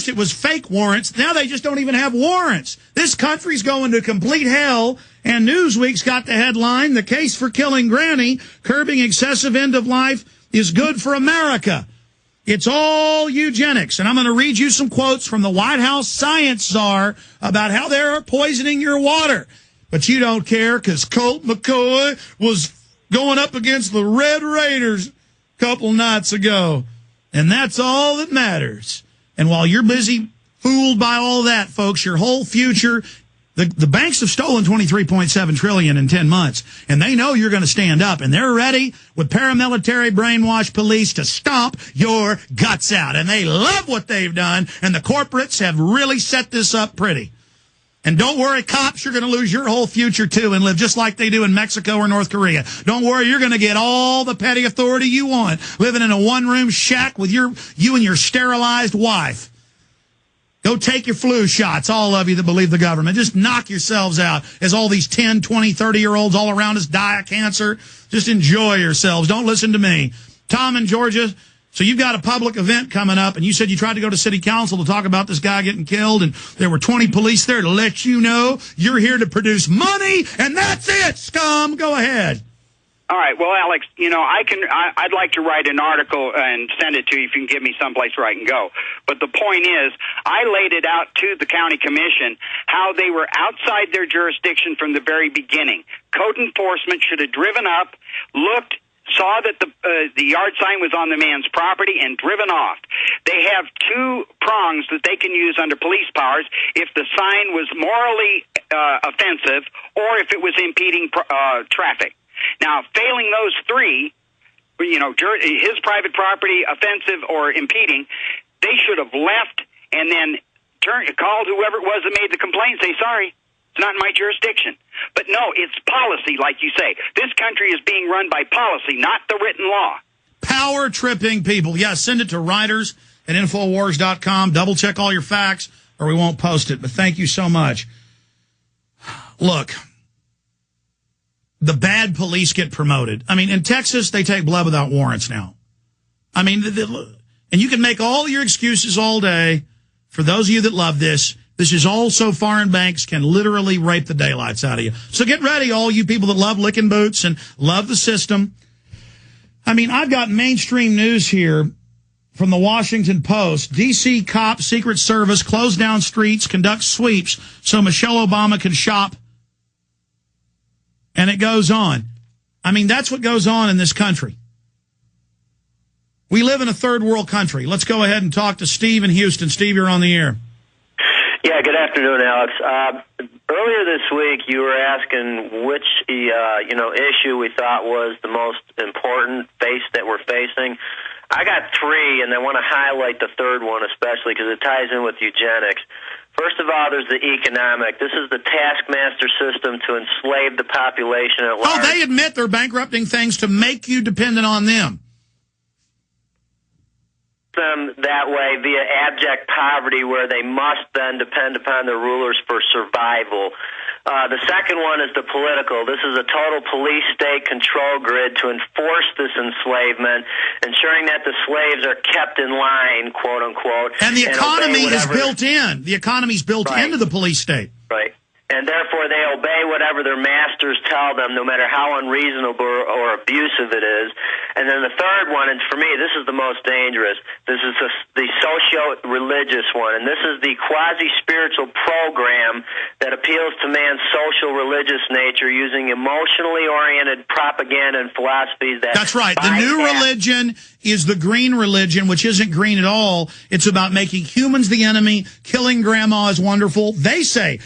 first it was fake warrants. Now they just don't even have warrants. This country's going to complete hell, and Newsweek's got the headline, "The Case for Killing Granny, Curbing Excessive End of Life is Good for America." It's all eugenics. And I'm going to read you some quotes from the White House science czar about how they're poisoning your water. But you don't care because Colt McCoy was going up against the Red Raiders a couple nights ago. And that's all that matters. And while you're busy fooled by all that, folks, your whole future, the banks have stolen $23.7 trillion in 10 months, and they know you're going to stand up, and they're ready with paramilitary brainwashed police to stomp your guts out. And they love what they've done, and the corporates have really set this up pretty. And don't worry, cops, you're going to lose your whole future, too, and live just like they do in Mexico or North Korea. Don't worry, you're going to get all the petty authority you want, living in a one-room shack with you and your sterilized wife. Go take your flu shots, all of you that believe the government. Just knock yourselves out as all these 10, 20, 30-year-olds all around us die of cancer. Just enjoy yourselves. Don't listen to me. Tom in Georgia, so you've got a public event coming up, and you said you tried to go to city council to talk about this guy getting killed, and there were 20 police there to let you know you're here to produce money, and that's it, scum. Go ahead. All right. Well, Alex, I'd like to write an article and send it to you if you can give me someplace where I can go. But the point is, I laid it out to the county commission how they were outside their jurisdiction from the very beginning. Code enforcement should have driven up, looked, saw that the yard sign was on the man's property, and driven off. They have two prongs that they can use under police powers if the sign was morally offensive or if it was impeding traffic. Now, failing those three, his private property, offensive or impeding, they should have left and then called whoever it was that made the complaint and say, sorry, it's not in my jurisdiction. But no, it's policy, like you say. This country is being run by policy, not the written law. Power-tripping people. Yeah, send it to writers at Infowars.com. Double-check all your facts, or we won't post it. But thank you so much. Look, the bad police get promoted. I mean, in Texas, they take blood without warrants now. I mean, and you can make all your excuses all day. For those of you that love this is all so foreign banks can literally rape the daylights out of you. So get ready, all you people that love licking boots and love the system. I mean, I've got mainstream news here from the Washington Post. D.C. cops, Secret Service, close down streets, conduct sweeps so Michelle Obama can shop. And it goes on. I mean, that's what goes on in this country. We live in a third world country. Let's go ahead and talk to Steve in Houston. Steve, you're on the air. Yeah, good afternoon, Alex. Earlier this week, you were asking which, issue we thought was the most important that we're facing. I got three, and I want to highlight the third one especially because it ties in with eugenics. First of all, there's the economic. This is the taskmaster system to enslave the population at large. Oh, they admit they're bankrupting things to make you dependent on them. Them that way via abject poverty where they must then depend upon their rulers for survival. The second one is the political. This is a total police-state control grid to enforce this enslavement, ensuring that the slaves are kept in line, quote-unquote. And the economy is built in. The economy's built into the police state. Right. And therefore they obey whatever their masters tell them, no matter how unreasonable or abusive it is. And then the third one, and for me, this is the most dangerous. This is the socio-religious one. And this is the quasi-spiritual program that appeals to man's social religious nature using emotionally oriented propaganda and philosophies that... That's right. The new religion is the green religion, which isn't green at all. It's about making humans the enemy. Killing grandma is wonderful. They say,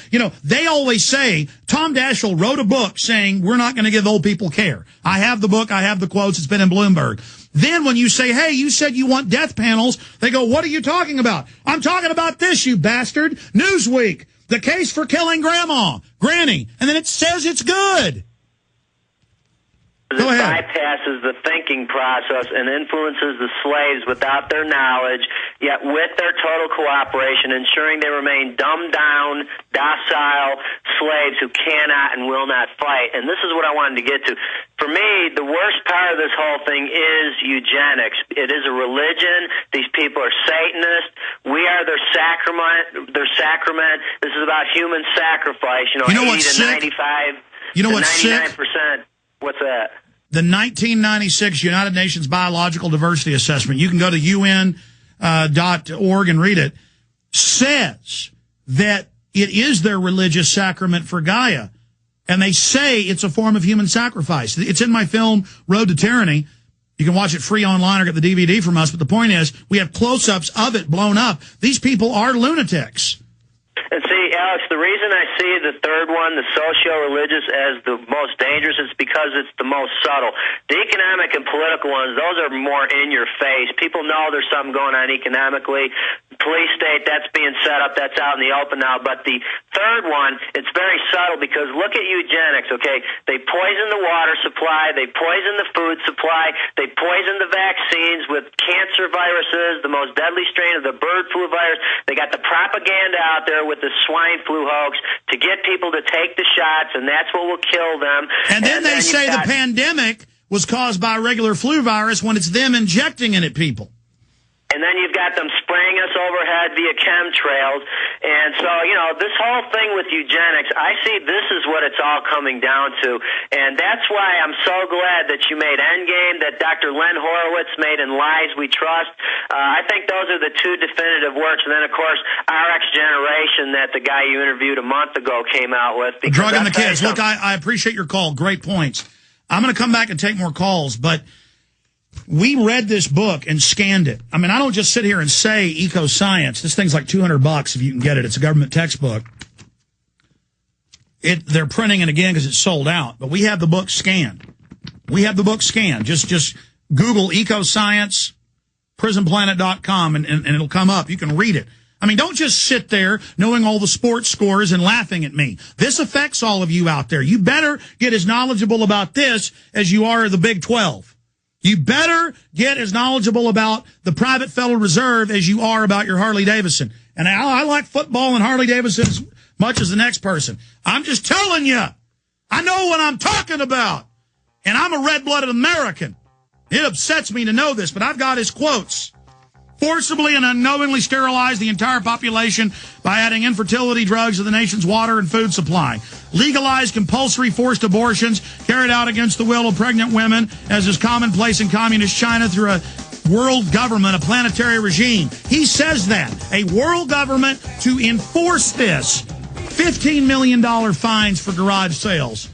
they always say, Tom Daschle wrote a book saying we're not going to give old people care. I have the book. I have the quotes. It's been in Bloomberg. Then when you say, hey, you said you want death panels, they go, what are you talking about? I'm talking about this, you bastard. Newsweek, the case for killing Granny. And then it says it's good. It bypasses the thinking process and influences the slaves without their knowledge, yet with their total cooperation, ensuring they remain dumbed down, docile slaves who cannot and will not fight. And this is what I wanted to get to. For me, the worst part of this whole thing is eugenics. It is a religion. These people are Satanists. We are honor their sacrament. This is about human sacrifice. You know 80 what's to sick? 95. You know what's 99%. sick? What's that? The 1996 United Nations Biological Diversity Assessment, you can go to UN.org and read it, says that it is their religious sacrament for Gaia. And they say it's a form of human sacrifice. It's in my film, Road to Tyranny. You can watch it free online or get the DVD from us. But the point is, we have close-ups of it blown up. These people are lunatics. And see, Alex, the reason I see the third one, the socio-religious, as the most dangerous is because it's the most subtle. The economic and political ones, those are more in your face. People know there's something going on economically. Police state, that's being set up, that's out in the open now. But the third one, it's very subtle because look at eugenics, okay? They poison the water supply, they poison the food supply, they poison the vaccines with cancer viruses, the most deadly strain of the bird flu virus. They got the propaganda out there with the swine flu hoax to get people to take the shots, and that's what will kill them. And then they say the pandemic was caused by a regular flu virus when it's them injecting it at people. And then you've got them spraying us overhead via chemtrails. And so, you know, this whole thing with eugenics, I see this is what it's all coming down to. And that's why I'm so glad that you made Endgame, that Dr. Len Horowitz made in Lies We Trust. I think those are the two definitive works. And then, of course, RX Generation that the guy you interviewed a month ago came out with. Drug and the Kids. Look, I appreciate your call. Great points. I'm going to come back and take more calls, but we read this book and scanned it. I mean, I don't just sit here and say eco-science. This thing's like $200 if you can get it. It's a government textbook. They're printing it again because it's sold out, but we have the book scanned. We have the book scanned. Just Google eco-science, prisonplanet.com, and it'll come up. You can read it. I mean, don't just sit there knowing all the sports scores and laughing at me. This affects all of you out there. You better get as knowledgeable about this as you are the Big 12. You better get as knowledgeable about the private Federal Reserve as you are about your Harley Davidson. And I like football and Harley Davidson as much as the next person. I'm just telling you, I know what I'm talking about. And I'm a red-blooded American. It upsets me to know this, but I've got his quotes. Forcibly and unknowingly sterilize the entire population by adding infertility drugs to the nation's water and food supply. Legalize compulsory forced abortions carried out against the will of pregnant women, as is commonplace in communist China through a world government, a planetary regime. He says that. A world government to enforce this. $15 million fines for garage sales.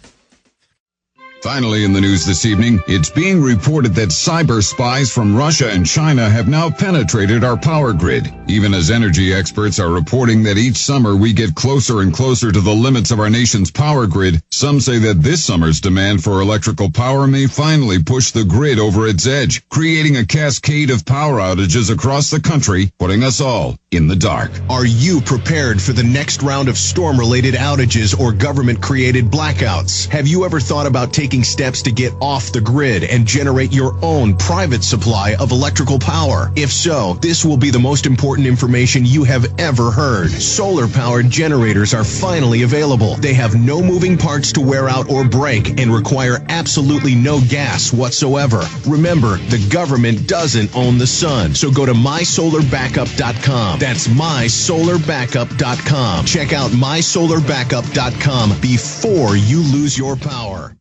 Finally in the news this evening, it's being reported that cyber spies from Russia and China have now penetrated our power grid. Even as energy experts are reporting that each summer we get closer and closer to the limits of our nation's power grid, some say that this summer's demand for electrical power may finally push the grid over its edge, creating a cascade of power outages across the country, putting us all in the dark. Are you prepared for the next round of storm-related outages or government-created blackouts? Have you ever thought about taking steps to get off the grid and generate your own private supply of electrical power? If so, this will be the most important information you have ever heard. Solar-powered generators are finally available. They have no moving parts to wear out or break and require absolutely no gas whatsoever. Remember, the government doesn't own the sun, so go to mysolarbackup.com. That's mysolarbackup.com. Check out mysolarbackup.com before you lose your power.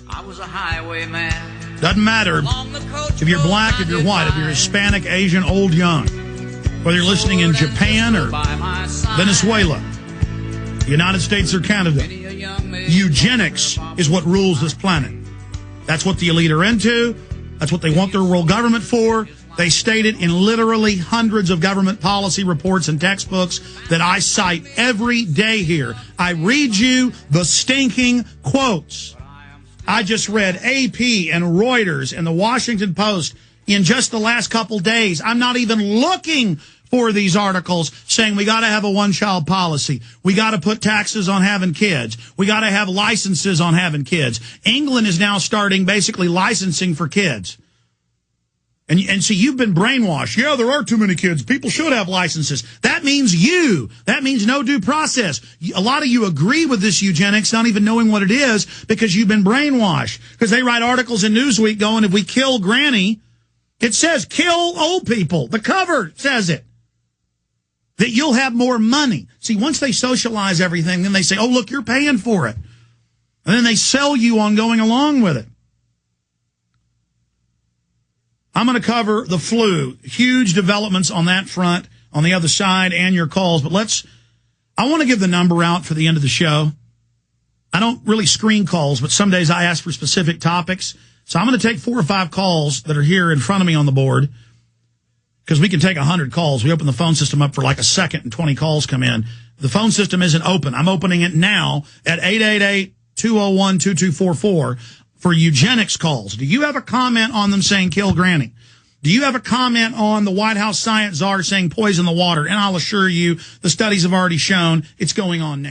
I was a highwayman. Doesn't matter if you're black, if you're white, if you're Hispanic, Asian, old, young. Whether you're listening in Japan or Venezuela, the United States or Canada, eugenics is what rules this planet. That's what the elite are into. That's what they want their world government for. They state it in literally hundreds of government policy reports and textbooks that I cite every day here. I read you the stinking quotes. I just read AP and Reuters and the Washington Post in just the last couple days. I'm not even looking for these articles saying we got to have a one-child policy. We got to put taxes on having kids. We got to have licenses on having kids. England is now starting basically licensing for kids. And so you've been brainwashed. Yeah, there are too many kids. People should have licenses. That means you. That means no due process. A lot of you agree with this eugenics, not even knowing what it is, because you've been brainwashed. Because they write articles in Newsweek going, if we kill Granny, It says kill old people. The cover says it. That you'll have more money. See, once they socialize everything, then they say, oh, look, you're paying for it. And then they sell you on going along with it. I'm going to cover the flu. Huge developments on that front, on the other side, and your calls. But I want to give the number out for the end of the show. I don't really screen calls, but some days I ask for specific topics. So I'm going to take 4 or 5 calls that are here in front of me on the board, because we can take 100 calls. We open the phone system up for like a second and 20 calls come in. The phone system isn't open. I'm opening it now at 888-201-2244 for eugenics calls. Do you have a comment on them saying kill Granny? Do you have a comment on the White House science czar saying poison the water? And I'll assure you, the studies have already shown it's going on now.